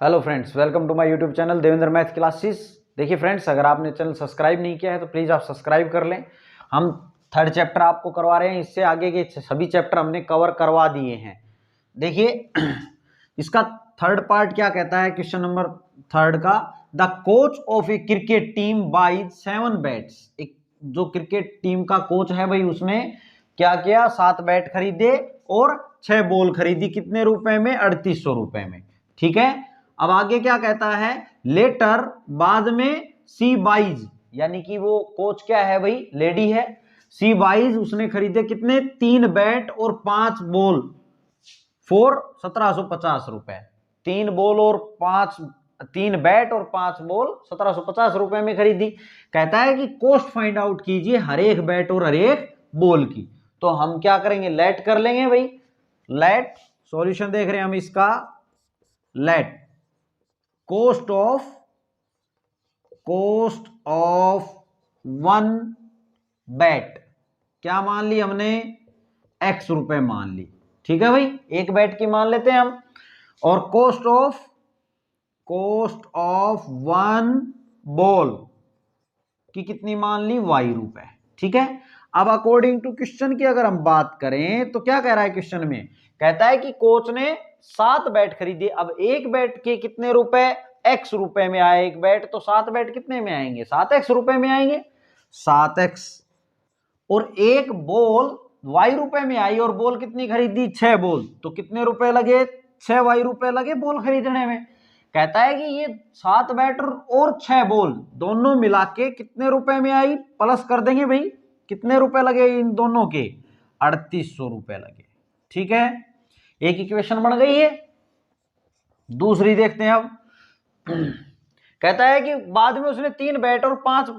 Hello friends, welcome to my YouTube channel Devendra math classes. देखिए friends, अगर आपने channel subscribe नहीं किया है तो प्लीज़ आप सब्सक्राइब कर लें। हम थर्ड चैप्टर आपको करवा रहे हैं, इससे आगे के सभी चैप्टर हमने कवर करवा दिए हैं। देखिए इसका थर्ड पार्ट क्या कहता है, क्वेश्चन नंबर थर्ड का, the coach of a cricket team buys 7 bats. एक जो क्रिकेट टीम का कोच है भाई, उसने क्या किया, 7 बैट खरीदे और 6 बॉल खरीदी। कितने रुपए में? 3800 रुपए में। ठीक है, अब आगे क्या कहता है, लेटर बाद में सी बाइज, यानी कि वो कोच क्या है भाई, लेडी है। सी बाइज उसने खरीदे कितने? 3 बैट और 5 बॉल फॉर 1750 रुपए। 3 बॉल और 3 बैट और 5 बॉल 1750 रुपए में खरीदी। कहता है कि कॉस्ट फाइंड आउट कीजिए हर एक बैट और हर एक बॉल की। तो हम क्या करेंगे, लेट कर लेंगे भाई। लेट सॉल्यूशन देख रहे हैं हम इसका, लेट कोस्ट ऑफ 1 बैट क्या मान ली हमने, x रुपए मान ली। ठीक है भाई, एक बैट की मान लेते हैं हम। और कोस्ट ऑफ 1 बॉल की कितनी मान ली, y रुपए। ठीक है, अब अकॉर्डिंग टू क्वेश्चन की अगर हम बात करें तो क्या कह रहा है क्वेश्चन में, कहता है कि कोच ने 7 बैट खरीदे। अब एक बैट के कितने रुपए, x रुपए में आए एक बैट, तो 7 बैट कितने में आएंगे, 7x रुपए में आएंगे, 7x। और एक बॉल y रुपए में आई और बॉल कितनी खरीदी, 6 बॉल, तो कितने रुपए लगे, 6y रुपए लगे बॉल खरीदने में। कहता है कि ये 7 बैट और 6 बॉल दोनों मिला के कितने रुपए में आई, प्लस कर देंगे भाई, कितने रुपए लगे इन दोनों के, 3800 रुपए लगे। ठीक है, एक इक्वेशन बन गई है। दूसरी देखते हैं अब। कहता है कि बाद में उसने 3 बैट और 5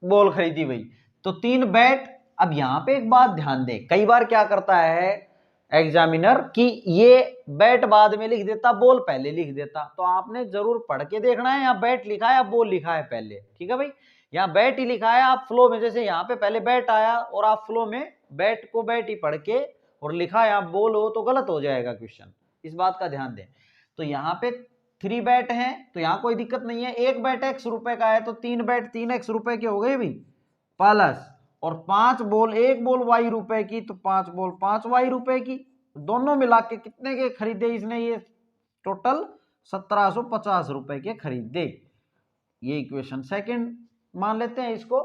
बॉल खरीदी भाई, तो 3 बैट। अब यहां पे एक बात ध्यान दे, कई बार क्या करता है एग्जामिनर कि ये बैट बाद में लिख देता, बॉल पहले लिख देता। तो आपने जरूर पढ़ के देखना है, यहाँ बैट लिखा है या बॉल लिखा है पहले। ठीक है भाई, यहाँ बैट ही लिखा है, आप फ्लो में जैसे यहाँ पे पहले बैट आया और आप फ्लो में बैट को बैट ही पढ़ के और लिखा है आप बॉल हो, तो गलत हो जाएगा क्वेश्चन। इस बात का ध्यान दें। तो यहाँ पे 3 बैट हैं तो यहाँ कोई दिक्कत नहीं है। एक बैट x रुपए का है तो 3 बैट 3x रुपए के हो गए भी, प्लस और 5 बॉल, एक बॉल y रुपए की, तो 5 बॉल 5y रुपए की। दोनों मिला के कितने के खरीदे इसने, ये टोटल 1750 रुपए के खरीदे। ये इक्वेशन सेकंड मान लेते हैं इसको।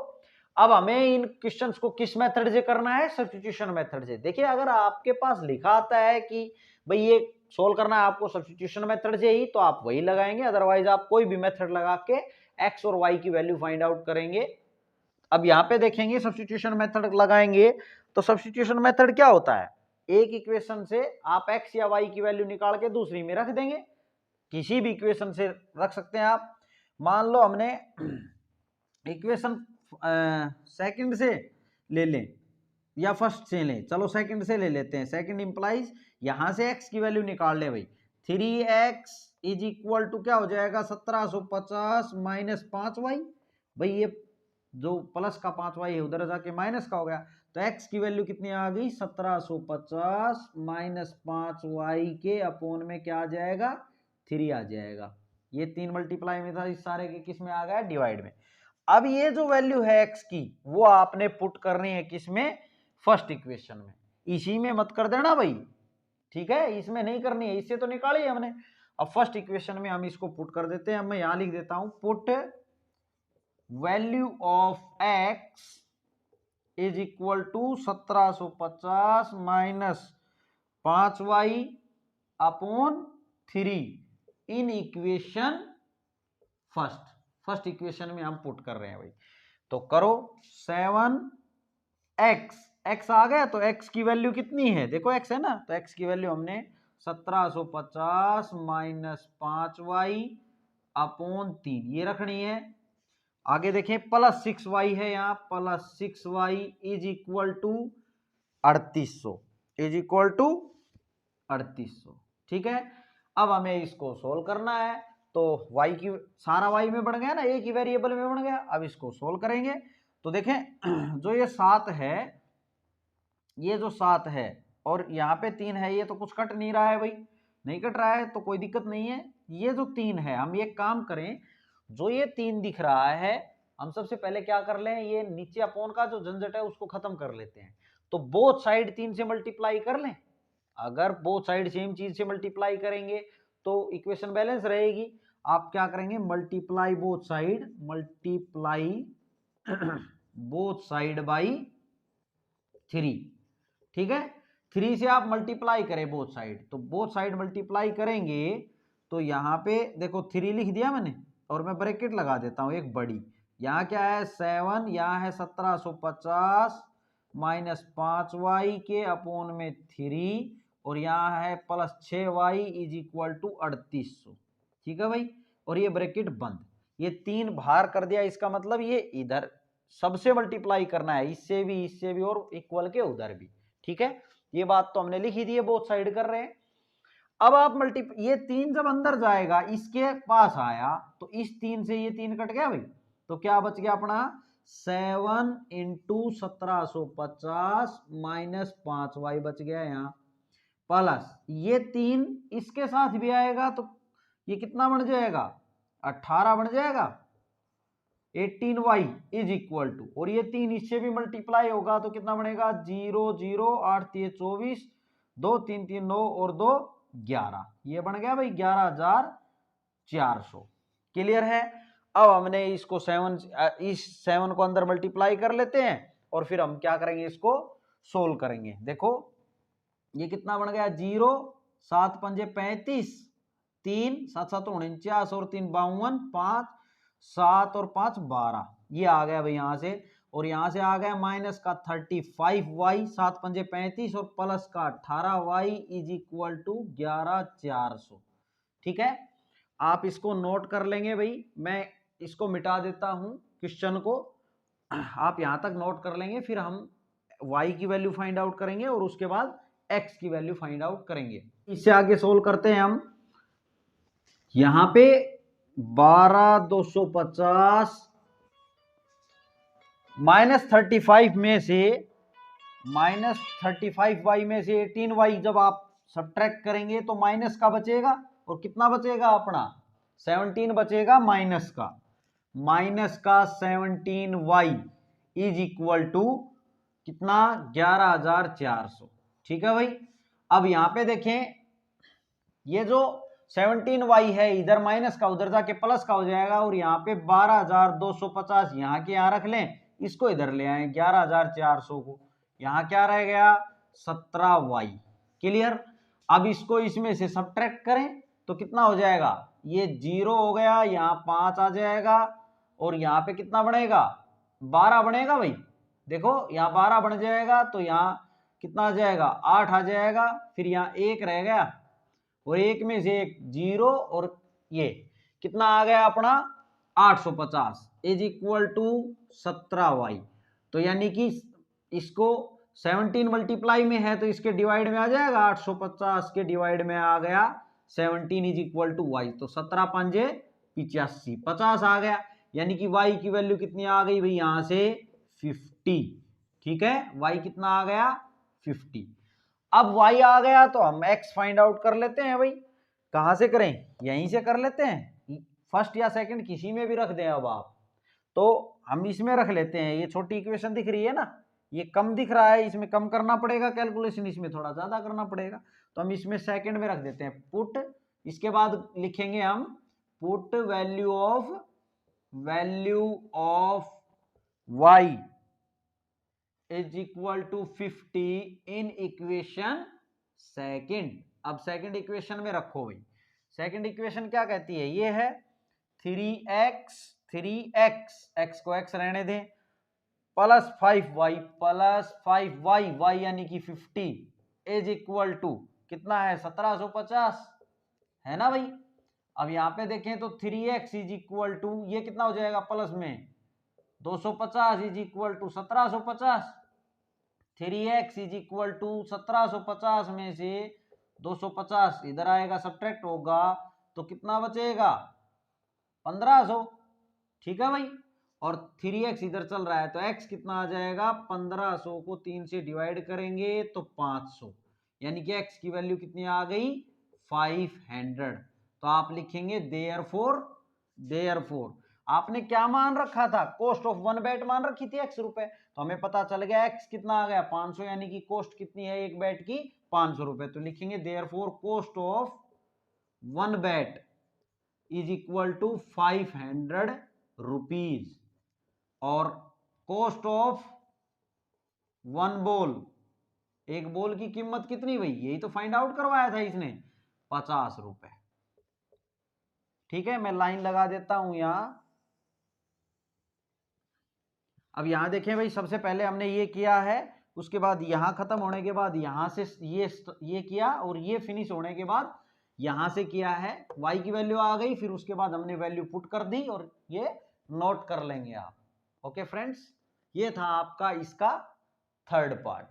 अब हमें इन क्वेश्चंस को किस मेथड से करना है, सब्स्टिट्यूशन मेथड से। देखिए अगर आपके पास लिखा आता है कि भाई ये सोल्व करना है आपको सब्स्टिट्यूशन मेथड से ही, तो आप वही लगाएंगे, अदरवाइज आप कोई भी मेथड लगा के x और y की वैल्यू फाइंड आउट करेंगे। अब यहाँ पे देखेंगे सब्स्टिट्यूशन मेथड लगाएंगे, तो सब्स्टिट्यूशन मेथड क्या होता है, एक इक्वेशन से आप x या y की वैल्यू निकाल के दूसरी में रख देंगे। किसी भी इक्वेशन से रख सकते हैं आप। मान लो हमने इक्वेशन सेकंड से ले लें या फर्स्ट से लें, चलो सेकंड से ले लेते हैं। सेकंड इंप्लाइज यहां से x की वैल्यू निकाल ले भाई, 3x इज इक्वल टू क्या हो जाएगा, 1750 माइनस 5y। भाई ये जो प्लस का 5y है उधर जाके माइनस का हो गया, तो x की वैल्यू कितनी आ गई, 1750 माइनस 5y के अपोन में क्या आ जाएगा, 3 आ जाएगा। ये 3 मल्टीप्लाई में था, इस सारे के किस में आ गया, डिवाइड में। अब ये जो वैल्यू है x की वो आपने पुट करनी है किसमें, फर्स्ट इक्वेशन में। इसी में मत कर देना भाई, ठीक है, इसमें नहीं करनी है, इससे तो निकाली हमने। अब फर्स्ट इक्वेशन में हम इसको पुट कर देते हैं। मैं यहां लिख देता हूं, put value of x is equal to 1750 minus 5y upon 3 in equation first. First equation में हम पुट कर रहे हैं भाई, तो करो 7x आ गया, तो x की वैल्यू कितनी है, देखो x है ना, तो x की वैल्यू हमने 1750 माइनस 5y अपॉन 3 ये रखनी है। आगे देखें, प्लस 6y है यहाँ, plus 6y is equal to 3800, is equal to 3800। ठीक है, अब हमें इसको सोल्व करना है, तो y की सारा y में बढ़ गया ना, एक ही वेरिएबल में बढ़ गया। अब इसको सोल्व करेंगे तो देखें, जो ये 7 है, ये जो 7 है और यहाँ पे 3 है, ये तो कुछ कट नहीं रहा है भाई, नहीं कट रहा है तो कोई दिक्कत नहीं है। ये जो 3 है, हम ये काम करें, जो ये 3 दिख रहा है, हम सबसे पहले क्या कर लें, ये नीचे अपॉन का जो झंझट है उसको खत्म कर लेते हैं। तो बोथ साइड 3 से मल्टीप्लाई कर लें। अगर बोथ साइड सेम चीज से मल्टीप्लाई करेंगे तो इक्वेशन बैलेंस रहेगी। आप क्या करेंगे, multiply both side, multiply both side by 3, ठीक है। 3 से आप मल्टीप्लाई करें बोथ साइड, तो बोथ साइड मल्टीप्लाई करेंगे तो यहाँ पे देखो 3 लिख दिया मैंने, और मैं ब्रैकेट लगा देता हूँ एक बड़ी। यहाँ क्या है 7, यहाँ है 1750 माइनस 5y के अपोन में 3, और यहाँ है plus 6y is equal to 3800, ठीक है भाई। और ये ब्रैकेट बंद, ये 3 बाहर कर दिया, इसका मतलब ये इधर सबसे मल्टीप्लाई करना है, इससे भी और इक्वल के उधर भी, ठीक है। ये बात तो हमने लिखी दी है, बोथ साइड कर रहे हैं। अब आप ये 3 जब अंदर जाएगा इसके पास आया तो इस 3 से ये 3 कट गया भाई, तो क्या बच गया अपना 7 इंटू 1750 माइनस 5y बच गया यहाँ, प्लस ये 3 इसके साथ भी आएगा तो ये कितना बन जाएगा 18 बन जाएगा, 18y इज इक्वल टू, और ये 3 इससे भी मल्टीप्लाई होगा तो कितना बनेगा 0 0 8 3 24 2 3 3 9 और 2 11, ये बन गया भाई 11400। क्लियर है। अब हमने इसको 7 को अंदर मल्टीप्लाई कर लेते हैं और फिर हम क्या करेंगे, इसको सोल्व करेंगे। देखो ये कितना बन गया 0 7 पंजे 35, 3 7 7 49 और 3 52, 5 7 और 5 12, ये आ गया भाई यहाँ से। और यहाँ से आ गया माइनस का 35y, 7 पंजे 35 और प्लस का 18y इज इक्वल टू 11400, ठीक है। आप इसको नोट कर लेंगे भाई, मैं इसको मिटा देता हूं क्वेश्चन को, आप यहां तक नोट कर लेंगे, फिर हम y की वैल्यू फाइंड आउट करेंगे और उसके बाद x की वैल्यू फाइंड आउट करेंगे। इससे आगे सोल्व करते हैं हम। यहां पे 12250 माइनस 35 में से -35y में से 18y जब आप सब्ट्रैक्ट करेंगे तो माइनस का बचेगा, और कितना बचेगा अपना 17 बचेगा माइनस का 17y इज इक्वल टू कितना 11400, ठीक है भाई। अब यहां पे देखें, ये जो 17y है इधर माइनस का उधर जाके प्लस का हो जाएगा, और यहाँ पे 12250 यहाँ के यहाँ रख लें, इसको इधर ले आए 11400 को, यहाँ क्या रह गया 17y। क्लियर। अब इसको इसमें से सब्ट्रैक्ट करें तो कितना हो जाएगा, ये 0 हो गया, यहाँ 5 आ जाएगा, और यहाँ पे कितना बनेगा 12 बनेगा भाई। देखो यहाँ 12 बन जाएगा तो यहाँ कितना आ जाएगा 8 आ जाएगा, फिर यहाँ 1 रह गया, और 1 में से 1 0, और ये कितना आ गया अपना 850 इज इक्वल टू 17y। तो यानी कि इसको 17 मल्टीप्लाई में है तो इसके डिवाइड में आ जाएगा, 850 के डिवाइड में आ गया 17 इज इक्वल टू y, तो 17 पंजे 85 50 आ गया, यानी कि y की वैल्यू कितनी आ गई भाई यहां से 50, ठीक है। y कितना आ गया 50। अब y आ गया तो हम x फाइंड आउट कर लेते हैं भाई। कहां से करें, यहीं से कर लेते हैं, फर्स्ट या सेकंड किसी में भी रख दें। अब आप तो हम इसमें रख लेते हैं, ये छोटी इक्वेशन दिख रही है ना, ये कम दिख रहा है, इसमें कम करना पड़ेगा कैलकुलेशन, इसमें थोड़ा ज्यादा करना पड़ेगा, तो हम इसमें सेकंड में रख देते हैं पुट। इसके बाद लिखेंगे हम put value of y is equal to 50 in equation second. अब सेकंड इक्वेशन में रखो भाई, सेकंड इक्वेशन क्या कहती है, ये है 3x x को x रहने दें, प्लस 5y y यानी कि 50 इज इक्वल टू कितना है 1750, है ना भाई। अब यहां पे देखें तो 3x इज इक्वल टू ये कितना हो जाएगा प्लस में 250 is equal to 1750, 3x is equal to 1750 में से 250 इधर आएगा सब्ट्रैक्ट होगा तो कितना बचेगा 1500, ठीक है भाई। और 3x इधर चल रहा है तो x कितना आ जाएगा 1500 को 3 से डिवाइड करेंगे तो 500, यानी कि x की वैल्यू कितनी आ गई 500। तो आप लिखेंगे देयरफॉर आपने क्या मान रखा था, कॉस्ट ऑफ वन बैट मान रखी थी x रुपए, तो हमें पता चल गया x कितना आ गया 500, यानी कि कॉस्ट कितनी है एक बैट की 500 रुपए। तो लिखेंगे therefore cost of one bat is equal to 500 rupees और कॉस्ट ऑफ वन बॉल, एक बॉल की कीमत कितनी भाई, यही तो फाइंड आउट करवाया था इसने, 50 रुपए। ठीक है, मैं लाइन लगा देता हूं यहां। अब यहां देखें भाई, सबसे पहले हमने ये किया है, उसके बाद यहां खत्म होने के बाद यहां से ये किया और ये फिनिश होने के बाद यहां से किया है, y की वैल्यू आ गई, फिर उसके बाद हमने वैल्यू पुट कर दी और ये नोट कर लेंगे आप। ओके फ्रेंड्स, ये था आपका इसका थर्ड पार्ट।